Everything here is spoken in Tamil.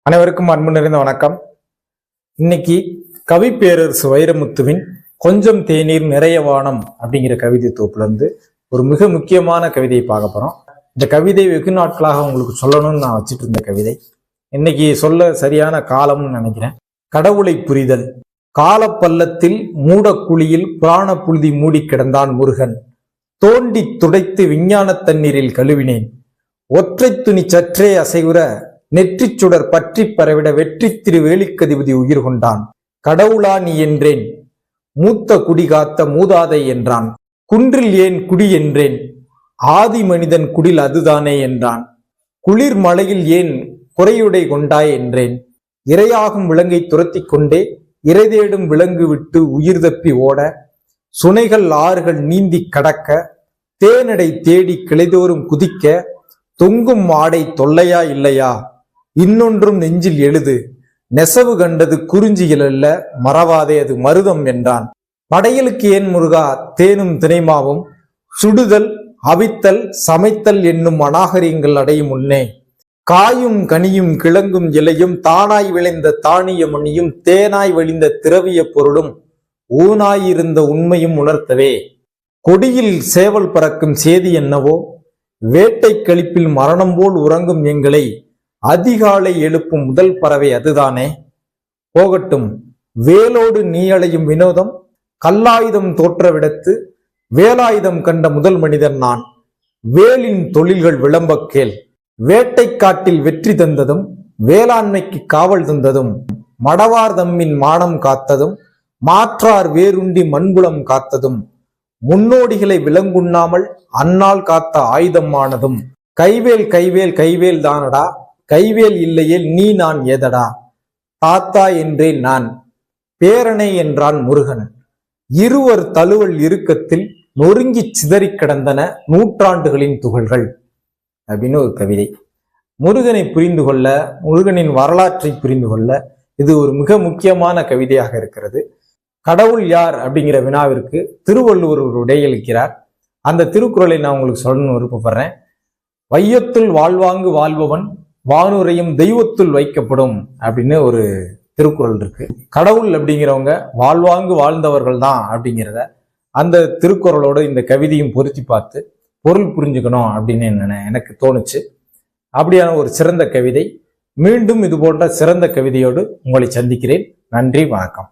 அனைவருக்கும் அன்பு நிறைந்த வணக்கம். இன்னைக்கு கவி பேரரசு வைரமுத்துவின் கொஞ்சம் தேநீர் நிறைய வானம் அப்படிங்கிற கவிதை தொகுப்புல இருந்து ஒரு மிக முக்கியமான கவிதையை பார்க்க போறோம். இந்த கவிதை வெகு நாட்களாக உங்களுக்கு சொல்லணும்னு நான் வச்சுட்டு இருந்த கவிதை. இன்னைக்கு சொல்ல சரியான காலம்னு நினைக்கிறேன். கடவுளை புரிதல். காலப்பள்ளத்தில் மூடக்குழியில் புராண புழுதி மூடி கிடந்தான் முருகன். தோண்டி துடைத்து விஞ்ஞான தண்ணீரில் கழுவினேன். ஒற்றை துணி சற்றே அசைவுற நெற்றிச் சுடர் பற்றி பரவிட வெற்றி திரு வேலிக்கதிபதி உயிர் கொண்டான். கடவுளா நீ என்றேன், மூத்த குடி காத்த மூதாதை என்றான். குன்றில் ஏன் குடி என்றேன், ஆதி மனிதன் குடில் அதுதானே என்றான். குளிர் மலையில் ஏன் குறையுடை கொண்டாய் என்றேன். இரையாகும் விலங்கை துரத்தி கொண்டே இறை தேடும் விலங்கு விட்டு உயிர் தப்பி ஓட, சுனைகள் ஆறுகள் நீந்தி கடக்க, தேனடை தேடி கிளைதோறும் குதிக்க, தொங்கும் ஆடை தொல்லையா இல்லையா, இன்னொன்றும் நெஞ்சில் எழுது, நெசவு கண்டது குறிஞ்சியில் அல்ல மறவாதே அது மருதம் என்றான். படையலுக்கு ஏன் முருகா தேனும் தினைமாவும், சுடுதல் அவித்தல் சமைத்தல் என்னும் அநாகரியங்கள் அடையும் முன்னே, காயும் கனியும் கிழங்கும் இலையும் தானாய் விளைந்த தானிய மணியும் தேனாய் வழிந்த திரவிய பொருளும் ஊனாயிருந்த உண்மையும் உணர்த்தவே, கொடியில் சேவல் பறக்கும் சேதி என்னவோ, வேட்டை கழிப்பில் மரணம் போல் உறங்கும் எங்களை அதிகாலை எழுப்பும் முதல் பறவை அதுதானே. போகட்டும் வேலோடு நீ அலையும் வினோதம், கல்லாயுதம் தோற்றவிடத்து வேலாயுதம் கண்ட முதல் மனிதன் நான். வேலின் தொழில்கள் விளம்ப கேள், வேட்டை காட்டில் வெற்றி தந்ததும் வேளாண்மைக்கு காவல் தந்ததும், மடவார் தம்மின் மானம் காத்ததும் மாற்றார் வேருண்டி மண்புலம் காத்ததும், முன்னோடிகளை விலங்குண்ணாமல் அன்னால் காத்த ஆயுதமானதும், கைவேல் கைவேல் கைவேல் தானடா, கைவேல் இல்லையே நீ நான் ஏதடா, தாத்தா என்றேன் நான், பேரனை என்றான் முருகன். இருவர் தழுவல் இறுக்கத்தில் நொறுங்கி சிதறி கிடந்தன நூற்றாண்டுகளின் துகள்கள் அப்படின்னு ஒரு கவிதை. முருகனை புரிந்து கொள்ள, முருகனின் வரலாற்றை புரிந்து கொள்ள இது ஒரு மிக முக்கியமான கவிதையாக இருக்கிறது. கடவுள் யார் அப்படிங்கிற வினாவிற்கு திருவள்ளுவர் ஒரு விடையளிக்கிறார். அந்த திருக்குறளை நான் உங்களுக்கு சொல்லணும்னு விருப்பப்படுறேன். வையத்துள் வாழ்வாங்கு வாழ்பவன் வானுரையும் தெய்வத்துள் வைக்கப்படும் அப்படின்னு ஒரு திருக்குறள் இருக்கு. கடவுள் அப்படிங்கிறவங்க வாழ்வாங்கு வாழ்ந்தவர்கள் தான் அப்படிங்கிறத அந்த திருக்குறளோட இந்த கவிதையும் பொருத்தி பார்த்து பொருள் புரிஞ்சுக்கணும் அப்படின்னு எனக்கு தோணுச்சு. அப்படியான ஒரு சிறந்த கவிதை. மீண்டும் இது போன்ற சிறந்த கவிதையோடு உங்களை சந்திக்கிறேன். நன்றி, வணக்கம்.